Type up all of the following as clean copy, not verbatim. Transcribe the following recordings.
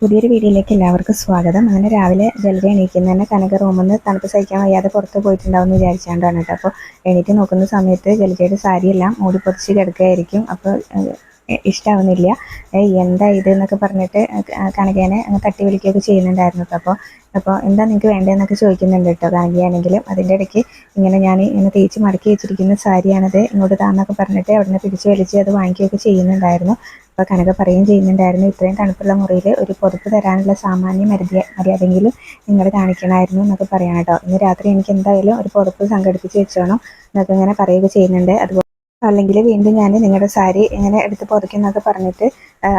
പുതിയൊരു വീഡിയോയിലേക്ക് എല്ലാവർക്കും സ്വാഗതം. അങ്ങനെ രാവിലെ ജൽദി എണീക്കുന്നതന്നെ കനക റൂമിൽ നിന്ന് തണുപ്പ് സഹിക്കാൻ വയ്യാതെ പുറത്ത് പോയിട്ടുണ്ടാവും എന്ന് വിചാരിച്ചാണ്ടാണ് കേട്ടോ. അപ്പോൾ എണീറ്റ് നോക്കുന്ന സമയത്ത് ജലജയുടെ സാരിയെല്ലാം മൂടി പൊതിച്ച് കിടക്കുകയായിരിക്കും. അപ്പോൾ ഇഷ്ടാവുന്നില്ല. എന്താ ഇത് എന്നൊക്കെ പറഞ്ഞിട്ട് കനകേനെ തട്ടി വിളിക്കുകയൊക്കെ ചെയ്യുന്നുണ്ടായിരുന്നു കേട്ടോ. അപ്പോൾ എന്താ നിങ്ങൾക്ക് വേണ്ടതെന്നൊക്കെ ചോദിക്കുന്നുണ്ട് കേട്ടോ കനകയാണെങ്കിലും. അതിൻ്റെ ഇടയ്ക്ക് ഞാൻ ഇങ്ങനെ തേച്ച് മടക്കി വെച്ചിരിക്കുന്ന സാരിയാണത്, ഇങ്ങോട്ട് താന്നൊക്കെ പറഞ്ഞിട്ട് അവിടുന്ന് പിടിച്ച് വലിച്ച് അത് വാങ്ങിക്കുകയൊക്കെ ചെയ്യുന്നുണ്ടായിരുന്നു. അപ്പോൾ കനക പറയുകയും ചെയ്യുന്നുണ്ടായിരുന്നു, ഇത്രയും തണുപ്പുള്ള മുറിയിൽ ഒരു പുറത്ത് തരാനുള്ള സാമാന്യ മര്യാദയെങ്കിലും നിങ്ങൾ കാണിക്കണമായിരുന്നു എന്നൊക്കെ പറയാം കേട്ടോ. ഇന്ന് രാത്രി എനിക്ക് എന്തായാലും ഒരു പുറത്ത് സംഘടിപ്പിച്ച് വെച്ചോണം എന്നൊക്കെ ഇങ്ങനെ പറയുകയൊക്കെ ചെയ്യുന്നുണ്ട്. അതുപോലെ അല്ലെങ്കിൽ വീണ്ടും ഞാൻ നിങ്ങളുടെ സാരി ഇങ്ങനെ എടുത്ത് പുതയ്ക്കുന്നൊക്കെ പറഞ്ഞിട്ട്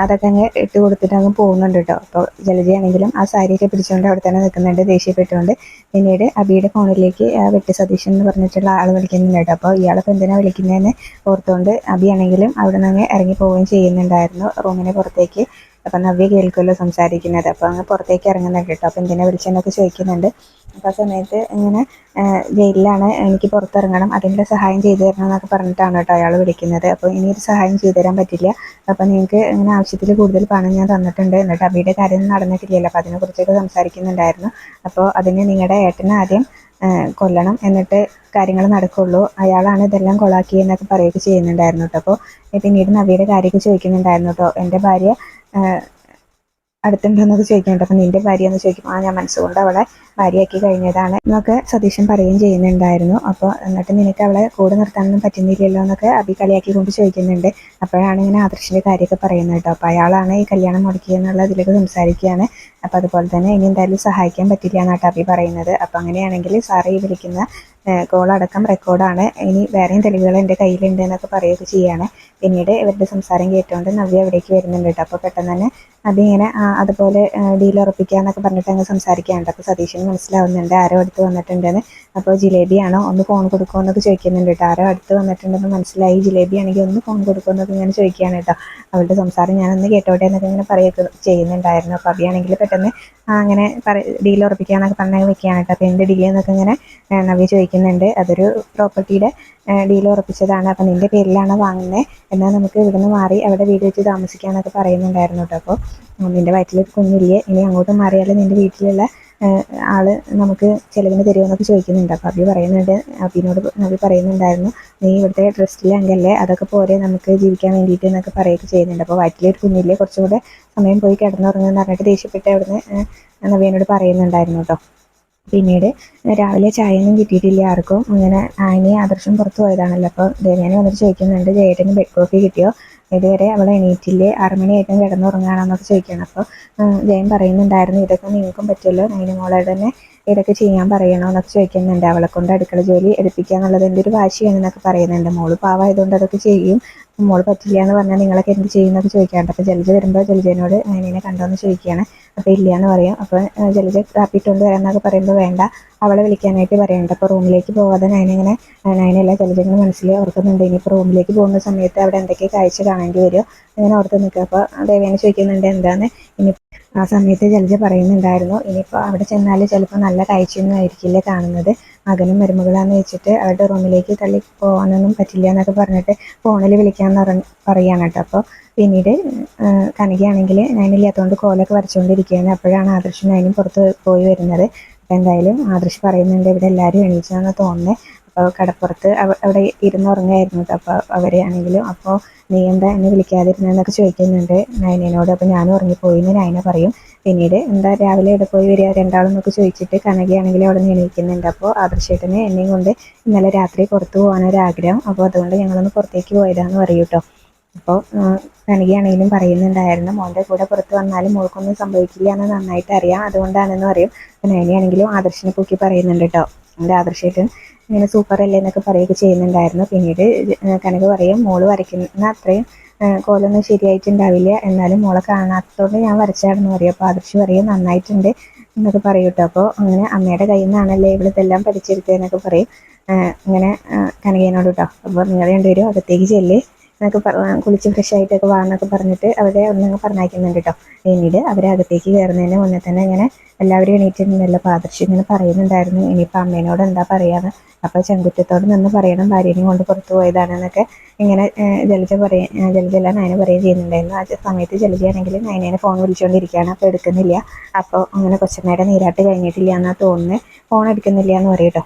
അതൊക്കെ അങ്ങ് ഇട്ട് കൊടുത്തിട്ട് അങ്ങ് പോകുന്നുണ്ട് കേട്ടോ. അപ്പോൾ ജലജയാണെങ്കിലും ആ സാരിയൊക്കെ പിടിച്ചുകൊണ്ട് അവിടെ തന്നെ നിൽക്കുന്നുണ്ട് ദേഷ്യപ്പെട്ടുകൊണ്ട്. പിന്നീട് അബിയുടെ ഫോണിലേക്ക് വെട്ടി സതീശൻ എന്ന് പറഞ്ഞിട്ടുള്ള ആൾ വിളിക്കുന്നുണ്ട് കേട്ടോ. അപ്പോൾ ഇയാളപ്പോൾ എന്തിനാണ് വിളിക്കുന്നതെന്ന് ഓർത്തുകൊണ്ട് അബിയാണെങ്കിലും അവിടെ നിന്ന് അങ്ങ് ഇറങ്ങി പോവുകയും ചെയ്യുന്നുണ്ടായിരുന്നു റൂമിന് പുറത്തേക്ക്. അപ്പം നവ്യ കേൾക്കുമല്ലോ സംസാരിക്കുന്നത്, അപ്പോൾ അങ്ങ് പുറത്തേക്ക് ഇറങ്ങുന്നുണ്ട് കേട്ടോ. അപ്പോൾ എന്തിനാ വിളിച്ചെന്നൊക്കെ ചോദിക്കുന്നുണ്ട്. അപ്പോൾ ആ സമയത്ത് ഇങ്ങനെ ജയിലിലാണ്, എനിക്ക് പുറത്തിറങ്ങണം, അതിൻ്റെ സഹായം ചെയ്തു തരണം എന്നൊക്കെ പറഞ്ഞിട്ടാണ് കേട്ടോ അയാൾ വിളിക്കുന്നത്. അപ്പോൾ ഇനിയൊരു സഹായം ചെയ്തു തരാൻ പറ്റില്ല, അപ്പോൾ നിങ്ങൾക്ക് ഇങ്ങനെ ആവശ്യത്തിൽ കൂടുതൽ പണം ഞാൻ തന്നിട്ടുണ്ട്, എന്നിട്ട് അബിയുടെ കാര്യം നടന്നിട്ടില്ലല്ലോ, അപ്പോൾ അതിനെക്കുറിച്ചൊക്കെ സംസാരിക്കുന്നുണ്ടായിരുന്നു. അപ്പോൾ അതിന് നിങ്ങളുടെ ഏട്ടനെ ആദ്യം കൊല്ലണം, എന്നിട്ട് കാര്യങ്ങൾ നടക്കുള്ളൂ, അയാളാണ് ഇതെല്ലാം കൊളാക്കിയെന്നൊക്കെ പറയുകയൊക്കെ ചെയ്യുന്നുണ്ടായിരുന്നു കേട്ടോ. അപ്പോൾ പിന്നീട് നവ്യയുടെ കാര്യമൊക്കെ ചോദിക്കുന്നുണ്ടായിരുന്നു കേട്ടോ. എൻ്റെ ഭാര്യ അടുത്തുണ്ടോയെന്നൊക്കെ ചോദിക്കുന്നുണ്ട്. അപ്പം നിൻ്റെ ഭാര്യ എന്ന് ചോദിക്കും, ഞാൻ മനസ്സുകൊണ്ട് അവളെ ഭാര്യയാക്കി കഴിഞ്ഞതാണ് എന്നൊക്കെ സതീശൻ പറയുകയും ചെയ്യുന്നുണ്ടായിരുന്നു. അപ്പോൾ എന്നിട്ട് നിനക്ക് അവളെ കൂടെ നിർത്താനൊന്നും പറ്റുന്നില്ലല്ലോ എന്നൊക്കെ അബി കളിയാക്കി കൊണ്ട് ചോദിക്കുന്നുണ്ട്. അപ്പോഴാണ് ഇങ്ങനെ ആദർശിൻ്റെ കാര്യമൊക്കെ പറയുന്നത് കേട്ടോ. അപ്പോൾ അയാളാണ് ഈ കല്യാണം മുടക്കിയെന്നുള്ള ഇതിലേക്ക് സംസാരിക്കുകയാണ്. അപ്പോൾ അതുപോലെ തന്നെ ഇനി എന്തായാലും സഹായിക്കാൻ പറ്റില്ല എന്നാട്ടോ അബി പറയുന്നത്. അപ്പോൾ അങ്ങനെയാണെങ്കിൽ സാറ് ഈ വിളിക്കുന്ന കോളടക്കം റെക്കോർഡാണ്, ഇനി വേറെയും തെളിവുകൾ എൻ്റെ കയ്യിലുണ്ട് എന്നൊക്കെ പറയുകയൊക്കെ ചെയ്യുകയാണ്. പിന്നീട് ഇവരുടെ സംസാരം കേട്ടുകൊണ്ട് നവ്യ അവിടേക്ക് വരുന്നുണ്ട് കേട്ടോ. അപ്പോൾ പെട്ടെന്ന് തന്നെ അബി ഇങ്ങനെ അതുപോലെ ഡീൽ ഉറപ്പിക്കുക എന്നൊക്കെ പറഞ്ഞിട്ട് അങ്ങ് സംസാരിക്കാനുണ്ട്. അപ്പോൾ സതീശന് മനസ്സിലാവുന്നുണ്ട് ആരോ അടുത്ത് വന്നിട്ടുണ്ടെന്ന്. അപ്പോൾ ജിലേബിയാണോ, ഒന്ന് ഫോൺ കൊടുക്കുമോ എന്നൊക്കെ ചോദിക്കുന്നുണ്ട് കേട്ടോ. ആരോ അടുത്ത് വന്നിട്ടുണ്ടെന്ന് മനസ്സിലായി, ജിലേബി ആണെങ്കിൽ ഒന്ന് ഫോൺ കൊടുക്കുമോ എന്നൊക്കെ ഇങ്ങനെ ചോദിക്കുകയാണ് കേട്ടോ. അവളുടെ സംസാരം ഞാനൊന്ന് കേട്ടോട്ടെ എന്നൊക്കെ ഇങ്ങനെ പറയുകയൊക്കെ ചെയ്യുന്നുണ്ടായിരുന്നു. അപ്പോൾ അബിയാണെങ്കിൽ പെട്ടെന്ന് അങ്ങനെ ഡീൽ ഉറപ്പിക്കാന്നൊക്കെ പറഞ്ഞ് വെക്കുകയാണ് കേട്ടോ. അപ്പോൾ എന്ത് ഡീൽ എന്നൊക്കെ ഇങ്ങനെ നവ്യ ചോദിക്കുന്നുണ്ട്. അതൊരു പ്രോപ്പർട്ടിയുടെ ഡീൽ ഉറപ്പിച്ചതാണ്, അപ്പം നിൻ്റെ പേരിലാണ് വാങ്ങുന്നത്, എന്നാൽ നമുക്ക് ഇവിടുന്ന് മാറി അവിടെ വീട് വെച്ച് താമസിക്കാമെന്നൊക്കെ പറയുന്നുണ്ടായിരുന്നു കേട്ടോ. അപ്പോൾ നിൻ്റെ വയറ്റിലൊരു കുഞ്ഞില്ലേ, ഇനി അങ്ങോട്ട് മാറിയാൽ നിൻ്റെ വീട്ടിലുള്ള ആള് നമുക്ക് ചിലവിന് തരുമെന്നൊക്കെ ചോദിക്കുന്നുണ്ട്. അപ്പോൾ അബി പറയുന്നുണ്ടായിരുന്നു, നീ ഇവിടുത്തെ ട്രസ്റ്റിലെ അംഗല്ലേ, അതൊക്കെ പോരെ നമുക്ക് ജീവിക്കാൻ വേണ്ടിയിട്ട് എന്നൊക്കെ പറയുകയൊക്കെ ചെയ്യുന്നുണ്ട്. അപ്പോൾ വയറ്റിലൊരു കുഞ്ഞില്ലേ, കുറച്ചുകൂടെ സമയം പോയി കിടന്നുറങ്ങുമെന്ന് പറഞ്ഞിട്ട് ദേഷ്യപ്പെട്ട് അവിടുന്ന് നവ്യനോട് പറയുന്നുണ്ടായിരുന്നു കേട്ടോ. പിന്നീട് രാവിലെ ചായയൊന്നും കിട്ടിയിട്ടില്ല ആർക്കും. അങ്ങനെ ആനി ആദർശം പുറത്ത് പോയതാണല്ലോ. അപ്പോൾ ദേവയാനി വന്നിട്ട് ചോദിക്കുന്നുണ്ട്, ജയേട്ടന് ബെഡ് കോഫി കിട്ടിയോ, ഇതുവരെ അവളെ എണീറ്റില്ലേ, 6 മണിയായിട്ടും കിടന്നുറങ്ങുകയാണെന്നൊക്കെ ചോദിക്കണം. അപ്പോൾ ജയൻ പറയുന്നുണ്ടായിരുന്നു, ഇതൊക്കെ നിങ്ങൾക്കും പറ്റുമല്ലോ, നൈന മോളെ തന്നെ ഇതൊക്കെ ചെയ്യാൻ പറയണോ എന്നൊക്കെ ചോദിക്കുന്നുണ്ട്. അവളെ കൊണ്ട് അടുക്കള ജോലി എടുപ്പിക്കുക എന്നുള്ളത് എൻ്റെ ഒരു വാശിയാണെന്നൊക്കെ പറയുന്നുണ്ട്. മോള് പാവമായതുകൊണ്ട് അതൊക്കെ ചെയ്യും, മോള് പറ്റില്ല എന്ന് പറഞ്ഞാൽ നിങ്ങളൊക്കെ എന്ത് ചെയ്യുമെന്നൊക്കെ ചോദിക്കാറുണ്ട്. അപ്പോൾ ജലജ വരുമ്പോൾ ജലജനോട് നൈനയെ കണ്ടോ എന്ന് ചോദിക്കുകയാണ്. അപ്പോൾ ഇല്ല എന്ന് പറയും. അപ്പോൾ ജലജ കാപ്പിട്ടുകൊണ്ട് വരാമെന്നൊക്കെ പറയുമ്പോൾ വേണ്ട, അവളെ വിളിക്കാനായിട്ട് പറയുന്നുണ്ട്. അപ്പോൾ റൂമിലേക്ക് പോകാതെ നൈനയല്ല ജലജയുടെ മനസ്സിൽ ഓർക്കുന്നുണ്ട്, ഇനിയിപ്പോൾ റൂമിലേക്ക് പോകുന്ന സമയത്ത് അവിടെ എന്തൊക്കെ കാഴ്ച കാണേണ്ടി വരുമോ അങ്ങനെ ഓർത്ത് നിൽക്കുക. അപ്പോൾ ദേവേനെ ചോദിക്കുന്നുണ്ട് എന്താണ്. ഇനി ആ സമയത്ത് ജലജ പറയുന്നുണ്ടായിരുന്നു, ഇനിയിപ്പോൾ അവിടെ ചെന്നാൽ ചിലപ്പോൾ നല്ല കാഴ്ചയൊന്നും ആയിരിക്കില്ല കാണുന്നത്, മകനും മരുമകളാന്ന് വെച്ചിട്ട് അവരുടെ റൂമിലേക്ക് തള്ളി പോകാനൊന്നും പറ്റില്ല എന്നൊക്കെ പറഞ്ഞിട്ട് ഫോണിൽ വിളിക്കാമെന്ന് പറയുകയാണ് കേട്ടോ. അപ്പോൾ പിന്നീട് കനകയാണെങ്കിൽ നൈനില്ലാത്തതുകൊണ്ട് കോലൊക്കെ വരച്ചുകൊണ്ടിരിക്കുകയാണ്. അപ്പോഴാണ് ആദർശം നൈനും പുറത്ത് പോയി വരുന്നത്. അപ്പോൾ എന്തായാലും ആദർശ് പറയുന്നുണ്ട്, ഇവിടെ എല്ലാവരും എണീച്ചാന്ന് തോന്നുന്നത്. അപ്പോൾ കടപ്പുറത്ത് അവിടെ ഇരുന്നുറങ്ങായിരുന്നു കേട്ടോ. അപ്പോൾ അവർ ആണെങ്കിലും, അപ്പോൾ നീ എന്താ എന്നെ വിളിക്കാതിരുന്നതെന്നൊക്കെ ചോദിക്കുന്നുണ്ട് നൈനയോട്. അപ്പോൾ ഞാനും ഉറങ്ങിപ്പോയിന്ന് നൈന പറയും. പിന്നീട് എന്താ രാവിലെ ഇവിടെ പോയി വരിക രണ്ടാളും എന്നൊക്കെ ചോദിച്ചിട്ട് കനകയാണെങ്കിലും അവിടെ നിന്ന് എണീക്കുന്നുണ്ട്. അപ്പോൾ ആദർശേട്ടന് എന്നെയും കൊണ്ട് ഇന്നലെ രാത്രി പുറത്ത് പോകാനൊരാഗ്രഹം, അപ്പോൾ അതുകൊണ്ട് ഞങ്ങളൊന്ന് പുറത്തേക്ക് പോയതാന്ന് പറയും കേട്ടോ. അപ്പോൾ കനകയാണെങ്കിലും പറയുന്നുണ്ടായിരുന്നു, മോൻ്റെ കൂടെ പുറത്ത് വന്നാലും മോൾക്കൊന്നും സംഭവിക്കില്ല എന്ന് നന്നായിട്ട് അറിയാം, അതുകൊണ്ടാണെന്ന് പറയും. അപ്പോൾ നൈനയാണെങ്കിലും ആദർശിനെ പൊക്കി പറയുന്നുണ്ട് കേട്ടോ. എൻ്റെ ആദർശേട്ടൻ ഇങ്ങനെ സൂപ്പർ അല്ലേ എന്നൊക്കെ പറയുകയൊക്കെ ചെയ്യുന്നുണ്ടായിരുന്നു. പിന്നീട് കനക പറയും, മോള് വരയ്ക്കുന്ന അത്രയും കോലൊന്നും ശരിയായിട്ടുണ്ടാവില്ല, എന്നാലും മോളെ കാണാത്തതുകൊണ്ട് ഞാൻ വരച്ചാണെന്ന് പറയും. അപ്പോൾ ആദർശ് പറയും നന്നായിട്ടുണ്ട് എന്നൊക്കെ പറയും കേട്ടോ. അപ്പോൾ അങ്ങനെ അമ്മയുടെ കയ്യിൽ നിന്നാണല്ലേ ഇവിടുത്തെല്ലാം പഠിച്ചെടുത്തതെന്നൊക്കെ പറയും ഇങ്ങനെ കനകയോട് കേട്ടോ. അപ്പോൾ നിങ്ങൾ രണ്ടുപേരും അകത്തേക്ക് ചെല്ല്, എന്നൊക്കെ കുളിച്ച് ഫ്രഷ് ആയിട്ടൊക്കെ വാന്നൊക്കെ പറഞ്ഞിട്ട് അവരെ ഒന്നങ്ങ് പറഞ്ഞയക്കുന്നുണ്ട് കേട്ടോ. പിന്നീട് അവരെ അകത്തേക്ക് കയറുന്നതിന് മുന്നേ തന്നെ ഇങ്ങനെ എല്ലാവരും എണീറ്റിരുന്നല്ലോ. അപ്പോൾ ആദർശ് ഇങ്ങനെ പറയുന്നുണ്ടായിരുന്നു ഇനിയിപ്പോൾ അമ്മേനോട് എന്താ പറയാന്ന്. അപ്പോൾ ചെങ്കുറ്റത്തോട് നിന്ന് പറയണം ഭാര്യനെയും കൊണ്ട് പുറത്തു പോയതാണെന്നൊക്കെ ഇങ്ങനെ ജലജല്ല നയന പറയുകയും ചെയ്യുന്നുണ്ടായിരുന്നു. ആ സമയത്ത് ജലജയാണെങ്കിൽ നയനേനെ ഫോൺ വിളിച്ചുകൊണ്ടിരിക്കുകയാണ്. അപ്പോൾ എടുക്കുന്നില്ല. അപ്പോൾ അങ്ങനെ കൊച്ചമ്മയുടെ നീരാട്ട് കഴിഞ്ഞിട്ടില്ല എന്നാ തോന്നുന്നത്, ഫോൺ എടുക്കുന്നില്ല എന്ന് പറയും കേട്ടോ.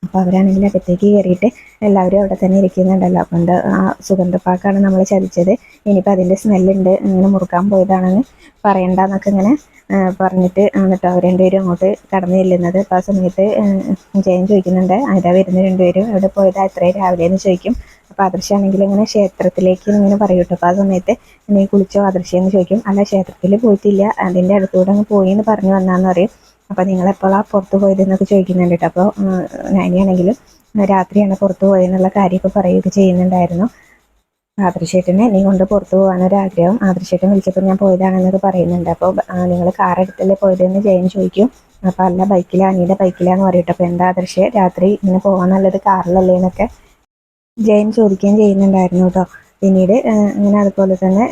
അപ്പോൾ അവരാണെങ്കിൽ അകത്തേക്ക് കയറിയിട്ട് എല്ലാവരും അവിടെ തന്നെ ഇരിക്കുന്നുണ്ടല്ലോ. അതുകൊണ്ട് ആ സുഗന്ധപ്പാക്കാണ് നമ്മൾ ചതിച്ചത്, ഇനിയിപ്പോൾ അതിൻ്റെ സ്മെല്ലുണ്ട്, ഇങ്ങനെ മുറുക്കാൻ പോയതാണെന്ന് പറയണ്ടെന്നൊക്കെ ഇങ്ങനെ പറഞ്ഞിട്ട് എന്നിട്ട് അവർ രണ്ടുപേരും അങ്ങോട്ട് കടന്നു ചെല്ലുന്നത്. അപ്പോൾ ആ സമയത്ത് ജയൻ ചോദിക്കുന്നുണ്ട് ആരാ വരുന്ന രണ്ടുപേരും, എവിടെ പോയതാ ഇത്രയും രാവിലെ എന്ന് ചോദിക്കും. അപ്പോൾ ആദർശാണെങ്കിൽ ഇങ്ങനെ ക്ഷേത്രത്തിലേക്ക് ഇങ്ങനെ പറയും കേട്ടോ. അപ്പോൾ ആ സമയത്ത് നീ കുളിച്ചോ ആദർശയെന്ന് ചോദിക്കും. അല്ല ക്ഷേത്രത്തിൽ പോയിട്ടില്ല, അതിൻ്റെ അടുത്തൂടെ അങ്ങ് പോയി എന്ന് പറഞ്ഞു വന്നാന്ന് പറയും. അപ്പോൾ നിങ്ങളെപ്പോഴാണ് പുറത്ത് പോയതെന്നൊക്കെ ചോദിക്കുന്നുണ്ട് കേട്ടോ. അപ്പോൾ നയനിയാണെങ്കിലും രാത്രിയാണ് പുറത്ത് പോയതെന്നുള്ള കാര്യമൊക്കെ പറയുകയൊക്കെ ചെയ്യുന്നുണ്ടായിരുന്നു. ആദർശേട്ടനെ നീ കൊണ്ട് പുറത്ത് പോകാനൊരാഗ്രഹം, ആദർശേട്ടൻ വിളിച്ചപ്പോൾ ഞാൻ പോയതാണെന്നൊക്കെ പറയുന്നുണ്ട്. അപ്പോൾ നിങ്ങൾ കാർ എടുത്തല്ലേ പോയതെന്ന് ജയൻ ചോദിക്കും. അപ്പോൾ അല്ല ബൈക്കിലാണ്, അനിയുടെ ബൈക്കിലാന്ന് പറയട്ടെ. അപ്പോൾ എന്താ ആദർശേ രാത്രി ഇങ്ങനെ പോകാൻ നല്ലത് കാറിലല്ലേ എന്നൊക്കെ ജയൻ ചോദിക്കുകയും ചെയ്യുന്നുണ്ടായിരുന്നു കേട്ടോ. പിന്നീട് ഇങ്ങനെ അതുപോലെ തന്നെ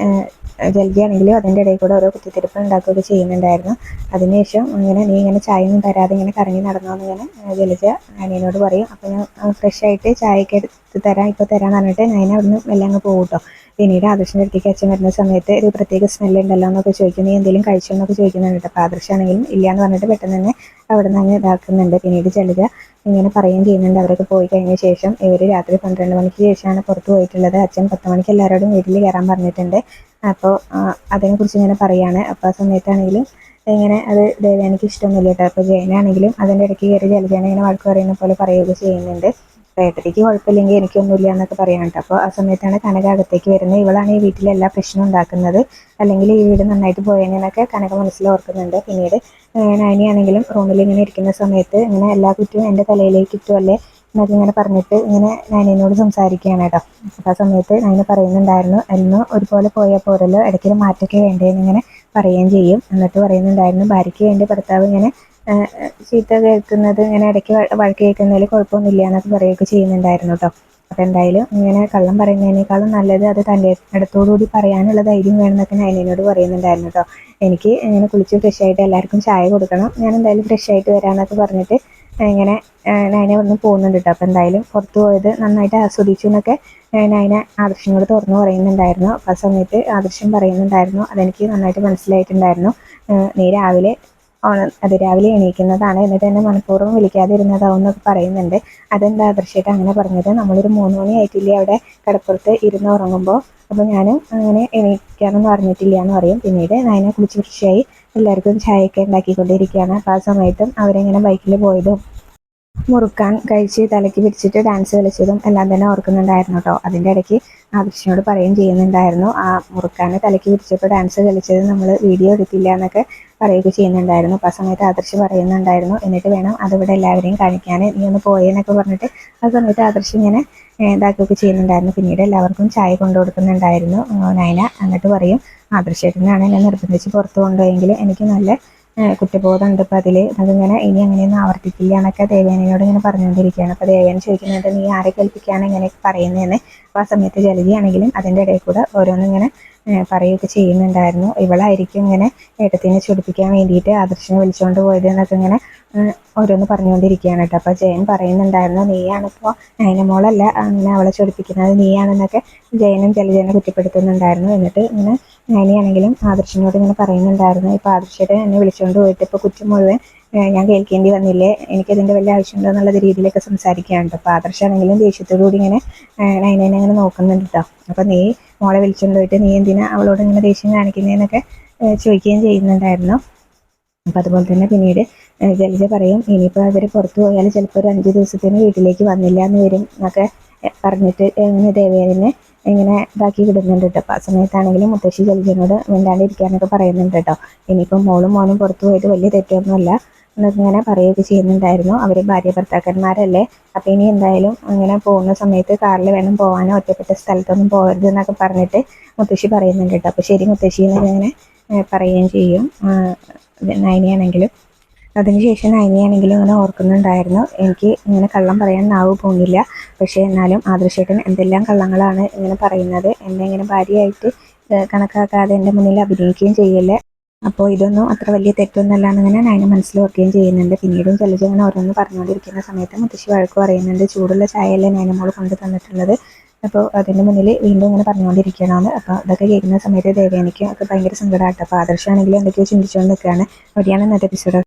ജൽജിയാണെങ്കിലും അതിൻ്റെ ഇടയിൽ കൂടെ ഓരോ കുത്തിത്തിരിപ്പ് ഉണ്ടാക്കുകയൊക്കെ ചെയ്യുന്നുണ്ടായിരുന്നു. അതിനുശേഷം ഇങ്ങനെ നീ ഇങ്ങനെ ചായ ഒന്നും തരാതെ ഇങ്ങനെ കറങ്ങി നടന്നോന്ന് ഇങ്ങനെ ജലജ നയനയോട് പറയും. അപ്പോൾ ഞാൻ ഫ്രഷ് ആയിട്ട് ചായയൊക്കെ എടുത്ത് തരാം, ഇപ്പോൾ തരാമെന്ന് പറഞ്ഞിട്ട് നയന അവിടുന്ന് മെല്ലെ അങ്ങ് പോകും കേട്ടോ. പിന്നീട് ആദർശിൻ്റെ അടുത്തേക്ക് അച്ഛൻ വരുന്ന സമയത്ത് ഒരു പ്രത്യേക സ്മെല്ലുണ്ടല്ലോ എന്നൊക്കെ ചോദിക്കും. നീ എന്തെങ്കിലും കഴിച്ചോ എന്നൊക്കെ ചോദിക്കുന്നുണ്ട്. അപ്പോൾ ആദർശാണെങ്കിലും ഇല്ല എന്ന് പറഞ്ഞിട്ട് പെട്ടെന്ന് തന്നെ അവിടെ നിന്ന് അങ്ങ് ഇതാക്കുന്നുണ്ട്. പിന്നീട് ജലജ ഇങ്ങനെ പറയുകയും ചെയ്യുന്നുണ്ട് അവരൊക്കെ പോയി കഴിഞ്ഞ ശേഷം ഇവർ രാത്രി 12 മണിക്ക് ശേഷമാണ് പുറത്ത് പോയിട്ടുള്ളത്. അച്ഛൻ 10 മണിക്ക് എല്ലാവരോടും വീട്ടിൽ കയറാൻ പറഞ്ഞിട്ടുണ്ട്. അപ്പോൾ അതിനെക്കുറിച്ച് ഇങ്ങനെ പറയുകയാണ്. അപ്പോൾ ആ സമയത്താണെങ്കിലും ഇങ്ങനെ അത് ദേവയാനിക്ക് ഇഷ്ടമൊന്നുമില്ല കേട്ടോ. അപ്പോൾ ജയനാണെങ്കിലും അതിൻ്റെ ഇടയ്ക്ക് കയറി ജലജാനെ ഇങ്ങനെ വഴക്ക് പറയുന്ന പോലെ പറയുകയൊക്കെ ചെയ്യുന്നുണ്ട്. ഏട്ടത്തിക്ക് കുഴപ്പമില്ലെങ്കിൽ എനിക്കൊന്നുമില്ല എന്നൊക്കെ പറയാൻ കേട്ടോ. അപ്പോൾ ആ സമയത്താണ് കനക അകത്തേക്ക് വരുന്നത്. ഇവളാണ് ഈ വീട്ടിലെ എല്ലാ പ്രശ്നവും ഉണ്ടാക്കുന്നത്, അല്ലെങ്കിൽ ഈ വീട് നന്നായിട്ട് പോയതിനൊക്കെ കനക മനസ്സിൽ ഓർക്കുന്നുണ്ട്. പിന്നീട് നയനിയാണെങ്കിലും റൂമിൽ ഇങ്ങനെ ഇരിക്കുന്ന സമയത്ത് ഇങ്ങനെ എല്ലാ കുറ്റവും എൻ്റെ തലയിലേക്ക് ഇട്ടുമല്ലേ എന്നൊക്കെ ഇങ്ങനെ പറഞ്ഞിട്ട് ഇങ്ങനെ നയനയോട് സംസാരിക്കുകയാണ് കേട്ടോ. അപ്പോൾ ആ സമയത്ത് നയന പറയുന്നുണ്ടായിരുന്നു എന്നും ഒരുപോലെ പോയാൽ പോരല്ലോ, ഇടയ്ക്ക് മാറ്റമൊക്കെ വേണ്ടേന്ന് ഇങ്ങനെ പറയുകയും ചെയ്യും. എന്നിട്ട് പറയുന്നുണ്ടായിരുന്നു ഭാര്യയ്ക്ക് വേണ്ടി ഭർത്താവ് ഇങ്ങനെ ചീത്ത കേൾക്കുന്നത്, ഇങ്ങനെ ഇടയ്ക്ക് വഴക്ക് കേൾക്കുന്നതിൽ കുഴപ്പമൊന്നുമില്ല എന്നൊക്കെ പറയുകയൊക്കെ ചെയ്യുന്നുണ്ടായിരുന്നു കേട്ടോ. അപ്പോൾ എന്തായാലും ഇങ്ങനെ കള്ളം പറയുന്നതിനേക്കാളും നല്ലത് അത് തൻ്റെ അടുത്തോടുകൂടി പറയാനുള്ള ധൈര്യം വേണമെന്നൊക്കെ നയനയോട് പറയുന്നുണ്ടായിരുന്നു കേട്ടോ. എനിക്ക് ഇങ്ങനെ കുളിച്ച് ഫ്രഷ് ആയിട്ട് എല്ലാവർക്കും ചായ കൊടുക്കണം, ഞാൻ എന്തായാലും ഫ്രഷ് ആയിട്ട് വരാമെന്നൊക്കെ പറഞ്ഞിട്ട് ഇങ്ങനെ നയന വന്ന് പോകുന്നുണ്ട് കേട്ടോ. അപ്പോൾ എന്തായാലും പുറത്ത് പോയത് നന്നായിട്ട് ആസ്വദിച്ചു എന്നൊക്കെ നയന ആദർശിനോട് തുറന്നു പറയുന്നുണ്ടായിരുന്നു. അപ്പോൾ ആ സമയത്ത് ആദർശം പറയുന്നുണ്ടായിരുന്നു അതെനിക്ക് നന്നായിട്ട് മനസ്സിലായിട്ടുണ്ടായിരുന്നു, നീ രാവിലെ രാവിലെ എണീക്കുന്നതാണ്, എന്നിട്ട് എന്നെ മനഃപൂർവ്വം വിളിക്കാതിരുന്നതാവും എന്നൊക്കെ പറയുന്നുണ്ട്. അതെന്താ ആദർശമായിട്ട് അങ്ങനെ പറഞ്ഞത്, നമ്മളൊരു 3 മണി ആയിട്ടില്ലേ അവിടെ കിടപ്പുറത്ത് ഇരുന്ന് ഉറങ്ങുമ്പോൾ, അപ്പോൾ ഞാനും അങ്ങനെ എണീക്കാനൊന്നും അറിഞ്ഞിട്ടില്ല എന്ന് പറയും. പിന്നീട് നയന കുളിച്ച് വൃത്തിയായി എല്ലാവർക്കും ചായയൊക്കെ ഉണ്ടാക്കിക്കൊണ്ടിരിക്കുകയാണ്. അപ്പോൾ ആ സമയത്തും അവരെങ്ങനെ ബൈക്കിൽ പോയതും മുറുക്കാൻ കഴിച്ച് തലയ്ക്ക് പിടിച്ചിട്ട് ഡാൻസ് കളിച്ചതും എല്ലാം തന്നെ ഓർക്കുന്നുണ്ടായിരുന്നു കേട്ടോ. അതിൻ്റെ ഇടയ്ക്ക് ആദർശിനോട് പറയുകയും ചെയ്യുന്നുണ്ടായിരുന്നു ആ മുറുക്കാനെ തലയ്ക്ക് പിടിച്ചപ്പോൾ ഡാൻസ് കളിച്ചത് നമ്മൾ വീഡിയോ എടുത്തില്ല എന്നൊക്കെ പറയുകയൊക്കെ ചെയ്യുന്നുണ്ടായിരുന്നു. അപ്പോൾ ആ സമയത്ത് ആദർശ് പറയുന്നുണ്ടായിരുന്നു എന്നിട്ട് വേണം അതിവിടെ എല്ലാവരെയും കാണിക്കാൻ, നീ ഒന്ന് പോയെന്നൊക്കെ പറഞ്ഞിട്ട് ആ സമയത്ത് ആദർശ് ഇങ്ങനെ ഇതാക്കുകയൊക്കെ ചെയ്യുന്നുണ്ടായിരുന്നു. പിന്നീട് എല്ലാവർക്കും ചായ കൊണ്ടു കൊടുക്കുന്നുണ്ടായിരുന്നു നയന. എന്നിട്ട് പറയും ആദർശേട്ടനാണ് എന്നെ നിർബന്ധിച്ച് പുറത്ത് കൊണ്ടുപോയെങ്കിൽ എനിക്ക് നല്ല കുറ്റബോധമുണ്ട്. ഇപ്പോൾ അതിങ്ങനെ ഇനി അങ്ങനെയൊന്നും ആവർത്തിക്കില്ല എന്നൊക്കെ ദേവേനയോട് ഇങ്ങനെ പറഞ്ഞുകൊണ്ടിരിക്കുകയാണ്. അപ്പോൾ ദേവേന ചോദിക്കുന്നുണ്ട് നീ ആരെ കേൾപ്പിക്കുകയാണ് ഇങ്ങനെയൊക്കെ പറയുന്നതെന്ന്. അപ്പോൾ ആ സമയത്ത് ജലജിയാണെങ്കിലും അതിൻ്റെ ഇടയിൽ കൂടെ ഓരോന്നിങ്ങനെ പറയുകയൊക്കെ ചെയ്യുന്നുണ്ടായിരുന്നു. ഇവളായിരിക്കും ഇങ്ങനെ ഏട്ടത്തിനെ ചൊടിപ്പിക്കാൻ വേണ്ടിയിട്ട് ആദർശിനെ വിളിച്ചുകൊണ്ട് പോയത് എന്നൊക്കെ ഇങ്ങനെ ഓരോന്ന് പറഞ്ഞുകൊണ്ടിരിക്കുകയാണ് കേട്ടോ. അപ്പോൾ ജയൻ പറയുന്നുണ്ടായിരുന്നു നീയാണിപ്പോൾ നയനമോളല്ല അങ്ങനെ അവളെ ചൊടിപ്പിക്കുന്നത്, നീയാണെന്നൊക്കെ ജയനും ജലജനെ കുറ്റപ്പെടുത്തുന്നുണ്ടായിരുന്നു. എന്നിട്ട് ഇങ്ങനെ നയനിയാണെങ്കിലും ആദർശിനോട് ഇങ്ങനെ പറയുന്നുണ്ടായിരുന്നു ഇപ്പോൾ ആദർശയുടെ എന്നെ വിളിച്ചുകൊണ്ട് പോയിട്ട് ഇപ്പോൾ കുറ്റം മുഴുവൻ ഞാൻ കേൾക്കേണ്ടി വന്നില്ലേ, എനിക്കതിൻ്റെ വലിയ ആവശ്യമുണ്ടോ എന്നുള്ള രീതിയിലൊക്കെ സംസാരിക്കുകയാണ് കേട്ടോ. അപ്പോൾ ആദർശാണെങ്കിലും ദേഷ്യത്തോടുകൂടി ഇങ്ങനെ നയനേനെ അങ്ങനെ നോക്കുന്നുണ്ട് കേട്ടോ. അപ്പോൾ നീ മോളെ വിളിച്ചുകൊണ്ട് പോയിട്ട് നീ എന്തിനാ അവളോട് ഇങ്ങനെ ദേഷ്യം കാണിക്കുന്നതെന്നൊക്കെ ചോദിക്കുകയും ചെയ്യുന്നുണ്ടായിരുന്നു. അപ്പോൾ അതുപോലെ തന്നെ പിന്നീട് ജലജ പറയും ഇനിയിപ്പോൾ അവർ പുറത്ത് പോയാൽ ചിലപ്പോൾ ഒരു 5 ദിവസത്തിന് വീട്ടിലേക്ക് വന്നില്ല എന്ന് വരും എന്നൊക്കെ പറഞ്ഞിട്ട് ഇങ്ങനെ ദേവേനെ ഇങ്ങനെ ഇതാക്കി വിടുന്നുണ്ട് കേട്ടോ. അപ്പോൾ ആ സമയത്താണെങ്കിലും മുത്തശ്ശി ജലജനോട് മിണ്ടാണ്ടിരിക്കാനൊക്കെ പറയുന്നുണ്ട് കേട്ടോ. ഇനിയിപ്പം മോളും മോനും പുറത്ത് പോയിട്ട് വലിയ തെറ്റൊന്നുമല്ല എന്നൊക്കെ ഇങ്ങനെ പറയുകയൊക്കെ ചെയ്യുന്നുണ്ടായിരുന്നു. അവർ ഭാര്യ ഭർത്താക്കന്മാരല്ലേ, അപ്പോൾ ഇനി എന്തായാലും ഇങ്ങനെ പോകുന്ന സമയത്ത് കാറിൽ വേണം പോകാനോ, ഒറ്റപ്പെട്ട സ്ഥലത്തൊന്നും പോകരുത് എന്നൊക്കെ പറഞ്ഞിട്ട് മുത്തശ്ശി പറയുന്നുണ്ട് കേട്ടോ. അപ്പോൾ ശരി മുത്തശ്ശി എന്നിങ്ങനെ പറയുകയും ചെയ്യും നയനിയാണെങ്കിലും. അതിനുശേഷം നയനിയാണെങ്കിലും ഇങ്ങനെ ഓർക്കുന്നുണ്ടായിരുന്നു, എനിക്ക് ഇങ്ങനെ കള്ളം പറയാൻ നാവ് പോകുന്നില്ല, പക്ഷേ എന്നാലും ആദർശേട്ടൻ എന്തെല്ലാം കള്ളങ്ങളാണ് ഇങ്ങനെ പറയുന്നത്, എന്നെ ഇങ്ങനെ ഭാര്യയായിട്ട് കണക്കാക്കാതെ എൻ്റെ മുന്നിൽ അഭിനയിക്കുകയും ചെയ്യല്ലേ, അപ്പോൾ ഇതൊന്നും അത്ര വലിയ തെറ്റൊന്നുമല്ല എന്നിങ്ങനെ നയന മനസ്സിലോർക്കുകയും ചെയ്യുന്നുണ്ട്. പിന്നീടും ജലജ ഇങ്ങനെ ഓരോന്ന് പറഞ്ഞുകൊണ്ടിരിക്കുന്ന സമയത്ത് മുത്തശ്ശി വഴക്ക് പറയുന്നുണ്ട്, ചൂടുള്ള ചായയല്ലേ നയനമോൾ കൊണ്ട് തന്നിട്ടുള്ളത്, അപ്പോൾ അതിൻ്റെ മുന്നിൽ വീണ്ടും ഇങ്ങനെ പറഞ്ഞുകൊണ്ടിരിക്കണമെന്ന്. അപ്പോൾ അതൊക്കെ കേൾക്കുന്ന സമയത്ത് ദേവയാനിക്ക് ഒക്കെ ഭയങ്കര സങ്കടമായിട്ട്, അപ്പോൾ ആദർശാണെങ്കിലും എന്തൊക്കെയോ ചിന്തിച്ചുകൊണ്ട് നിൽക്കുകയാണ്. അവിടെയാണ് ഇന്നത്തെ എപ്പിസോഡ്.